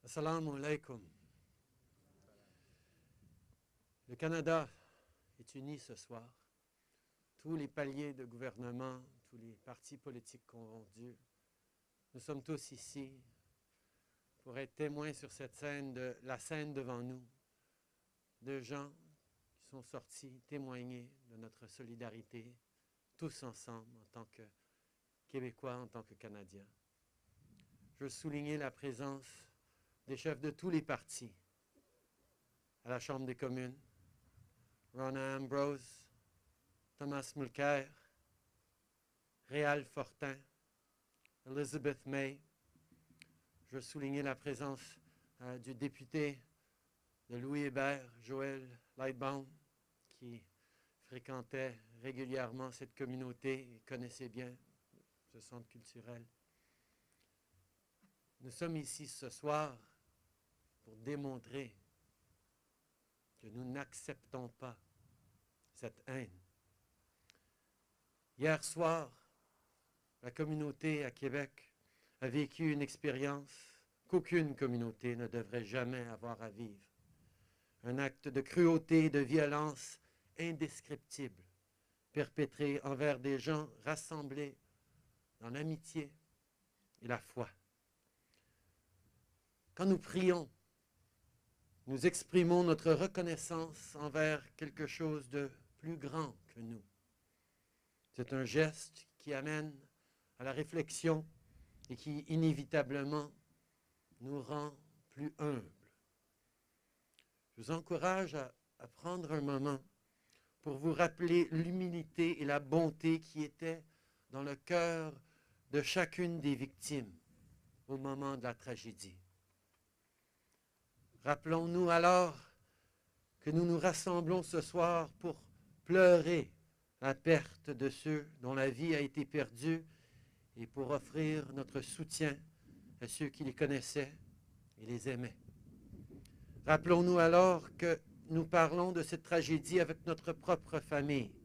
Assalamu alaikum. Le Canada est uni ce soir. Tous les paliers de gouvernement, tous les partis politiques confondus, nous sommes tous ici pour être témoins sur cette scène, de la scène devant nous, de gens qui sont sortis témoigner de notre solidarité, tous ensemble, en tant que Québécois, en tant que Canadiens. Je veux souligner la présence des chefs de tous les partis à la Chambre des communes, Rona Ambrose, Thomas Mulcair, Réal Fortin, Elizabeth May. Je veux souligner la présence du député de Louis Hébert, Joël Lightbound, qui fréquentait régulièrement cette communauté et connaissait bien ce centre culturel. Nous sommes ici ce soir pour démontrer que nous n'acceptons pas cette haine. Hier soir, la communauté à Québec a vécu une expérience qu'aucune communauté ne devrait jamais avoir à vivre. Un acte de cruauté et de violence indescriptible, perpétré envers des gens rassemblés dans l'amitié et la foi. Quand nous prions, nous exprimons notre reconnaissance envers quelque chose de plus grand que nous. C'est un geste qui amène à la réflexion et qui inévitablement nous rend plus humbles. Je vous encourage à prendre un moment pour vous rappeler l'humilité et la bonté qui étaient dans le cœur de chacune des victimes au moment de la tragédie. Rappelons-nous alors que nous nous rassemblons ce soir pour pleurer la perte de ceux dont la vie a été perdue et pour offrir notre soutien à ceux qui les connaissaient et les aimaient. Rappelons-nous alors que nous parlons de cette tragédie avec notre propre famille,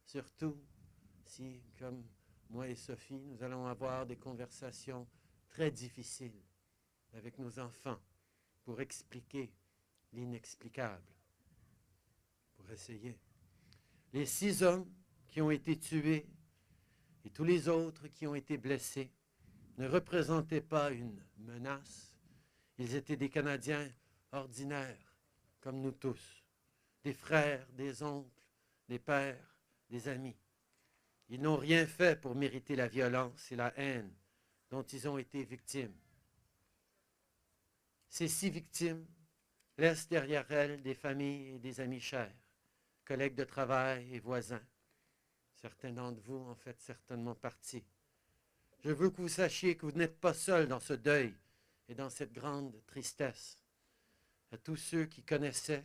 surtout si, comme moi et Sophie, nous allons avoir des conversations très difficiles avec nos enfants pour expliquer l'inexplicable, pour essayer. Les 6 hommes qui ont été tués et tous les autres qui ont été blessés ne représentaient pas une menace. Ils étaient des Canadiens ordinaires, comme nous tous, des frères, des oncles, des pères, des amis. Ils n'ont rien fait pour mériter la violence et la haine dont ils ont été victimes. Ces 6 victimes laissent derrière elles des familles et des amis chers, collègues de travail et voisins. Certains d'entre vous en faites certainement partie. Je veux que vous sachiez que vous n'êtes pas seuls dans ce deuil et dans cette grande tristesse. À tous ceux qui connaissaient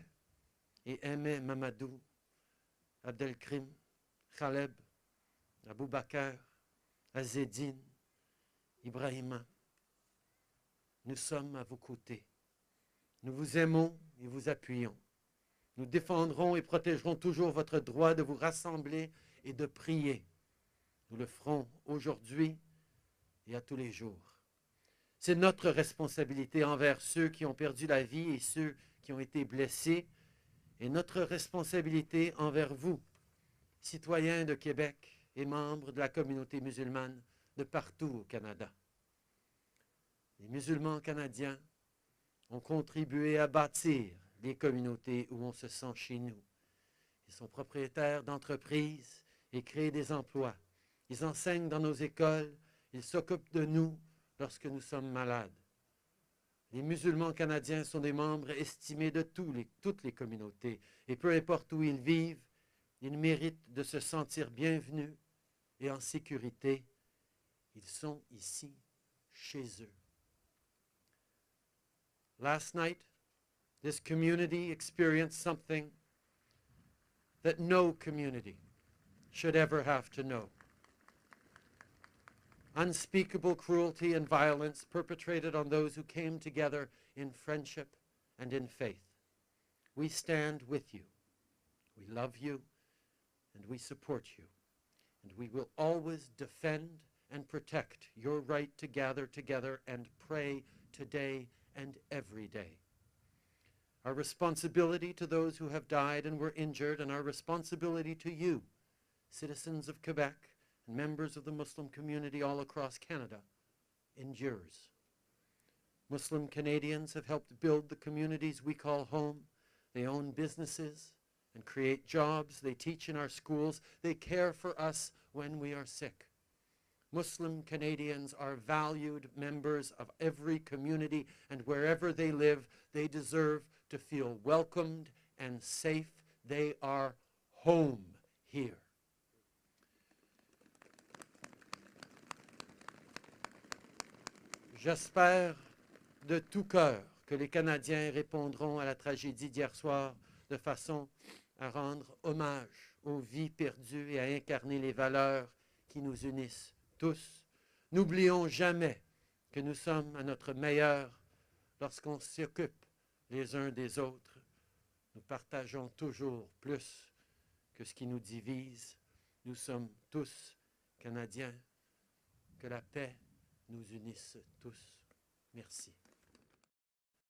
et aimaient Mamadou, Abdelkrim, Khaleb, Aboubakar, Azedine, Ibrahima, nous sommes à vos côtés. Nous vous aimons et vous appuyons. Nous défendrons et protégerons toujours votre droit de vous rassembler et de prier. Nous le ferons aujourd'hui et à tous les jours. C'est notre responsabilité envers ceux qui ont perdu la vie et ceux qui ont été blessés, et notre responsabilité envers vous, citoyens de Québec et membres de la communauté musulmane de partout au Canada. Les musulmans canadiens ont contribué à bâtir les communautés où on se sent chez nous. Ils sont propriétaires d'entreprises et créent des emplois. Ils enseignent dans nos écoles, ils s'occupent de nous lorsque nous sommes malades. Les musulmans canadiens sont des membres estimés de toutes les communautés, et peu importe où ils vivent, ils méritent de se sentir bienvenus et en sécurité. Ils sont ici, chez eux. Last night, this community experienced something that no community should ever have to know. Unspeakable cruelty and violence perpetrated on those who came together in friendship and in faith. We stand with you. We love you and we support you. And we will always defend and protect your right to gather together and pray today and every day. Our responsibility to those who have died and were injured, and our responsibility to you, citizens of Quebec and members of the Muslim community all across Canada, endures. Muslim Canadians have helped build the communities we call home. They own businesses and create jobs. They teach in our schools. They care for us when we are sick. Muslim Canadians are valued members of every community, and wherever they live, they deserve to feel welcomed and safe. They are home here. J'espère de tout cœur que les Canadiens répondront à la tragédie d'hier soir de façon à rendre hommage aux vies perdues et à incarner les valeurs qui nous unissent tous. N'oublions jamais que nous sommes à notre meilleur lorsqu'on s'occupe les uns des autres. Nous partageons toujours plus que ce qui nous divise. Nous sommes tous Canadiens. Que la paix nous unisse tous. Merci.